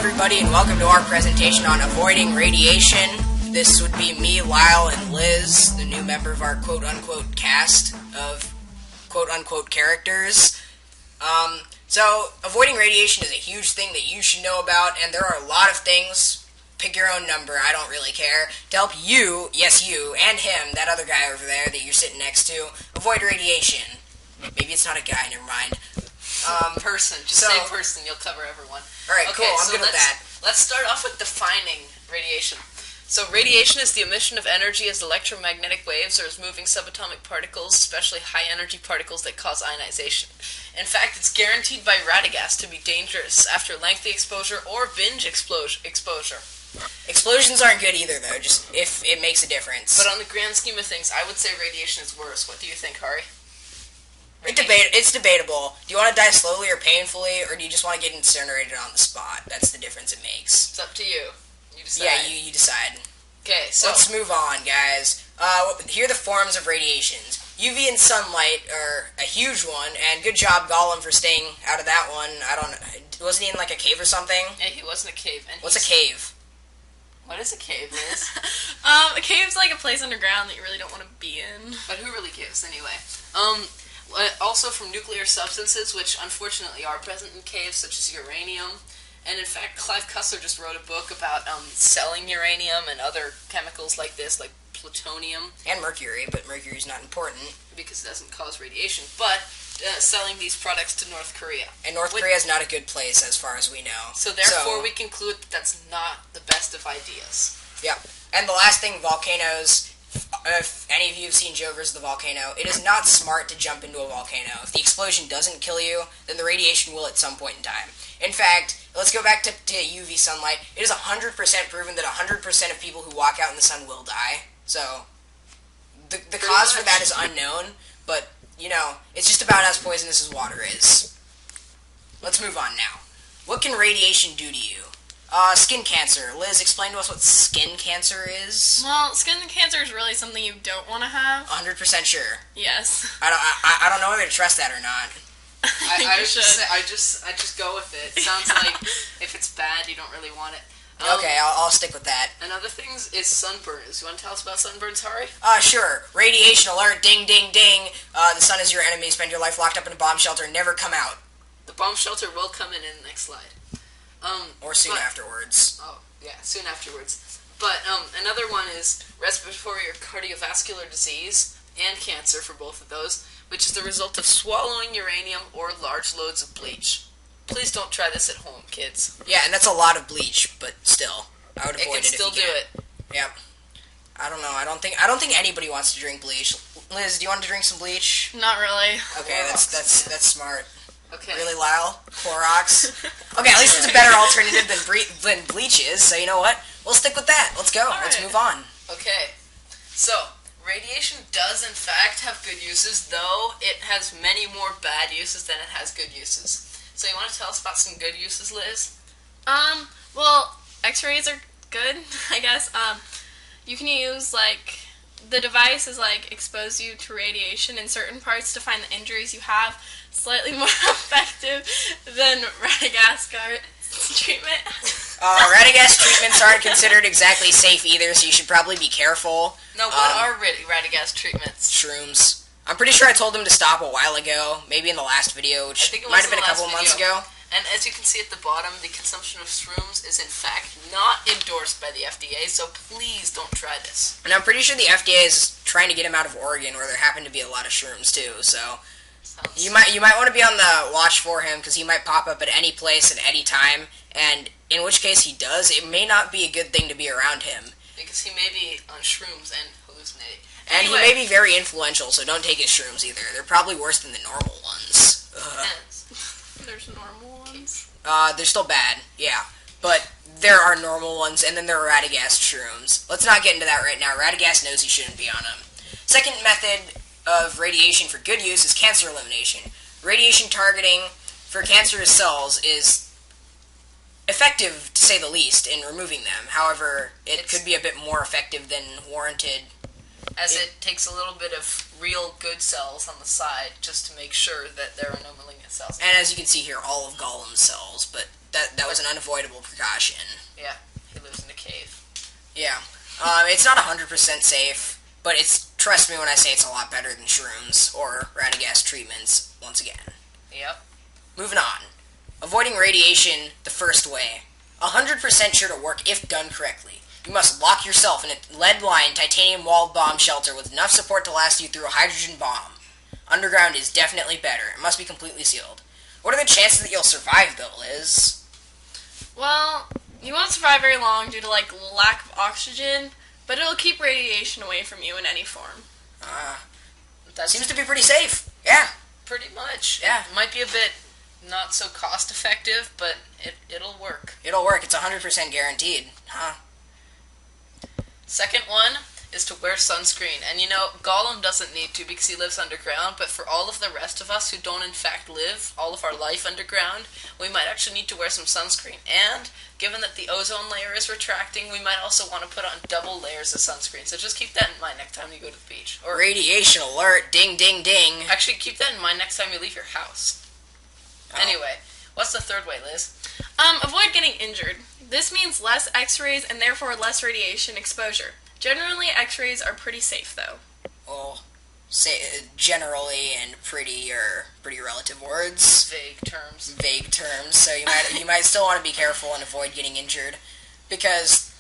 everybody, and welcome to our presentation on avoiding radiation. This would be me, Lyle, and Liz, the new member of our quote-unquote cast of quote-unquote characters. So, avoiding radiation is a huge thing that you should know about, and there are a lot of things, pick your own number, I don't really care, to help you, yes you, and him, that other guy over there that you're sitting next to, avoid radiation. Maybe it's not a guy, never mind. Person. Just say person, you'll cover everyone. Alright, okay, cool, I'm good with that. Let's start off with defining radiation. So radiation is the emission of energy as electromagnetic waves or as moving subatomic particles, especially high-energy particles that cause ionization. In fact, it's guaranteed by Radagast to be dangerous after lengthy exposure or binge exposure. Explosions aren't good either, though, just if it makes a difference. But on the grand scheme of things, I would say radiation is worse. What do you think, Hari? It's debatable. Do you want to die slowly or painfully, or do you just want to get incinerated on the spot? That's the difference it makes. It's up to you. You decide. Yeah, you decide. Okay, so let's move on, guys. Here are the forms of radiations. UV and sunlight are a huge one, and good job, Gollum, for staying out of that one. Wasn't he in like a cave or something? Yeah, he was in a cave. And what's a cave? What is a cave, Liz? A cave's like a place underground that you really don't want to be in. But who really caves, anyway? Also from nuclear substances, which unfortunately are present in caves, such as uranium. And in fact, Clive Cussler just wrote a book about selling uranium and other chemicals like this, like plutonium. And mercury, but mercury's not important. Because it doesn't cause radiation. But selling these products to North Korea. And North Korea is not a good place, as far as we know. So therefore, we conclude that that's not the best of ideas. Yeah. And the last thing, volcanoes. If any of you have seen Joe vs. the Volcano, it is not smart to jump into a volcano. If the explosion doesn't kill you, then the radiation will at some point in time. In fact, let's go back to UV sunlight. It is 100% proven that 100% of people who walk out in the sun will die. So, the cause for that is unknown, but, you know, it's just about as poisonous as water is. Let's move on now. What can radiation do to you? Skin cancer. Liz, explain to us what skin cancer is. Well, skin cancer is really something you don't want to have. 100% sure. Yes. I don't know whether to trust that or not. I just go with it. It sounds like if it's bad, you don't really want it. Okay, I'll stick with that. Another thing is sunburns. You want to tell us about sunburns, Hari? Sure. Radiation alert, ding, ding, ding. The sun is your enemy. Spend your life locked up in a bomb shelter and never come out. The bomb shelter will come in the next slide. Or soon afterwards. Oh, yeah, soon afterwards. But another one is respiratory or cardiovascular disease and cancer for both of those, which is the result of swallowing uranium or large loads of bleach. Please don't try this at home, kids. Yeah, and that's a lot of bleach, but still, I would avoid it if you can. It can still do it. Yep. I don't know. I don't think anybody wants to drink bleach. Liz, do you want to drink some bleach? Not really. Okay, that's smart. Okay. Really, Lyle? Clorox? Okay, at least it's a better alternative than bleach is, so you know what? We'll stick with that. Let's go. Let's move on. Okay. So, radiation does in fact have good uses, though it has many more bad uses than it has good uses. So you want to tell us about some good uses, Liz? Well, x-rays are good, I guess. You can use, like, the device is, like, expose you to radiation in certain parts to find the injuries you have. Slightly more effective than Radagast treatment. Radagast treatments aren't considered exactly safe either, so you should probably be careful. No, what are Radagast treatments? Shrooms. I'm pretty sure I told them to stop a while ago, maybe in the last video, which might have been a couple months ago. And as you can see at the bottom, the consumption of shrooms is in fact not endorsed by the FDA, so please don't try this. And I'm pretty sure the FDA is trying to get him out of Oregon, where there happen to be a lot of shrooms too, so you might want to be on the watch for him, because he might pop up at any place at any time, and in which case he does, it may not be a good thing to be around him. Because he may be on shrooms and hallucinating. And he may be very influential, so don't take his shrooms either. They're probably worse than the normal ones. There's normal ones? They're still bad, yeah. But there are normal ones, and then there are Radagast shrooms. Let's not get into that right now. Radagast knows he shouldn't be on them. Second method of radiation for good use is cancer elimination. Radiation targeting for cancerous cells is effective, to say the least, in removing them. However, it could be a bit more effective than warranted. As it takes a little bit of real good cells on the side just to make sure that there are no malignant cells. And as you can see here, all of Gollum's cells, but that was an unavoidable precaution. Yeah, he lives in a cave. Yeah. It's not 100% safe, but trust me when I say it's a lot better than shrooms or Radagast treatments, once again. Yep. Moving on. Avoiding radiation the first way. 100% sure to work if done correctly. You must lock yourself in a lead-lined, titanium-walled bomb shelter with enough support to last you through a hydrogen bomb. Underground is definitely better. It must be completely sealed. What are the chances that you'll survive, though, Liz? Well, you won't survive very long due to, lack of oxygen, but it'll keep radiation away from you in any form. That Seems to be pretty safe. Yeah. pretty much. Yeah. It might be a bit not so cost effective, but it'll work. It'll work. It's 100% guaranteed. Huh. Second one is to wear sunscreen. And Gollum doesn't need to because he lives underground, but for all of the rest of us who don't in fact live all of our life underground, we might actually need to wear some sunscreen. And given that the ozone layer is retracting, we might also want to put on double layers of sunscreen. So just keep that in mind next time you go to the beach. Or Radiation alert. Ding, ding, ding. actually keep that in mind next time you leave your house. Oh. Anyway, what's the third way, Liz? Avoid getting injured. This means less x-rays and therefore less radiation exposure. Generally, x-rays are pretty safe, though. Well, say generally and pretty are pretty relative words. Vague terms. So you might still want to be careful and avoid getting injured because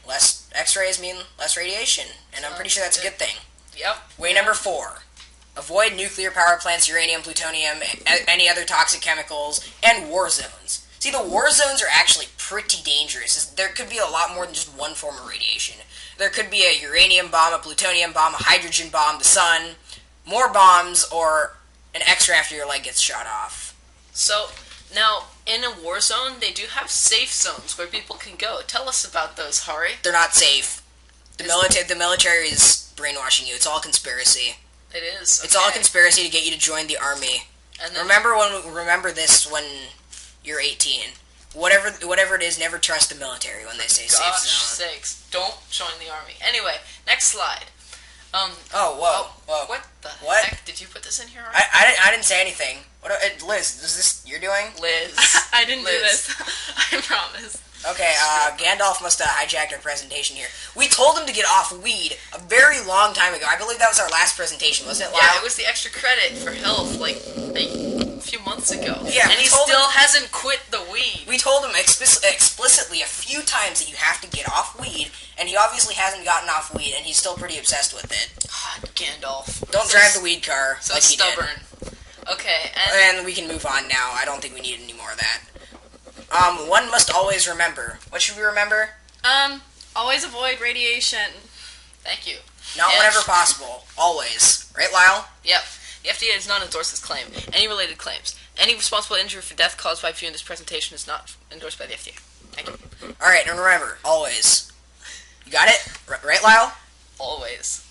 less X-rays mean less radiation, and I'm pretty sure that's a good thing. Yep. Way number 4: avoid nuclear power plants, uranium, plutonium, any other toxic chemicals, and war zones. See, the war zones are actually pretty dangerous. There could be a lot more than just one form of radiation. There could be a uranium bomb, a plutonium bomb, a hydrogen bomb, the sun, more bombs, or an X-ray after your leg gets shot off. So, now, in a war zone, they do have safe zones where people can go. Tell us about those, Hari. They're not safe. The military is brainwashing you. It's all conspiracy. It is. It's all a conspiracy to get you to join the army. And then, Remember this when you're 18. Whatever it is, never trust the military when they say safe gosh zone. sakes, don't join the army. Anyway, next slide. Whoa. What the What? heck? Did you put this in here, Hari? I didn't say anything. Liz, is this you're doing? Liz. I didn't do Liz. this. I promise. Okay, Gandalf must have hijacked our presentation here. We told him to get off weed a very long time ago. I believe that was our last presentation, wasn't it, Lyle? Yeah, it was the extra credit for health, like, a few months ago. Yeah, and we he told still him- hasn't quit the weed. We told him explicitly a few times that you have to get off weed, and he obviously hasn't gotten off weed, and he's still pretty obsessed with it. God, Gandalf. Don't drive the weed car So like he stubborn. Okay, did. And we can move on now. I don't think we need any more of that. One must always remember. What should we remember? Always avoid radiation. thank you. Not Yeah. whenever possible. Always. Right, Lyle? Yep. The FDA does not endorse this claim. Any related claims. Any responsible injury for death caused by viewing this presentation is not endorsed by the FDA. Thank you. Alright, and remember, always. You got it? Right, Lyle? Always.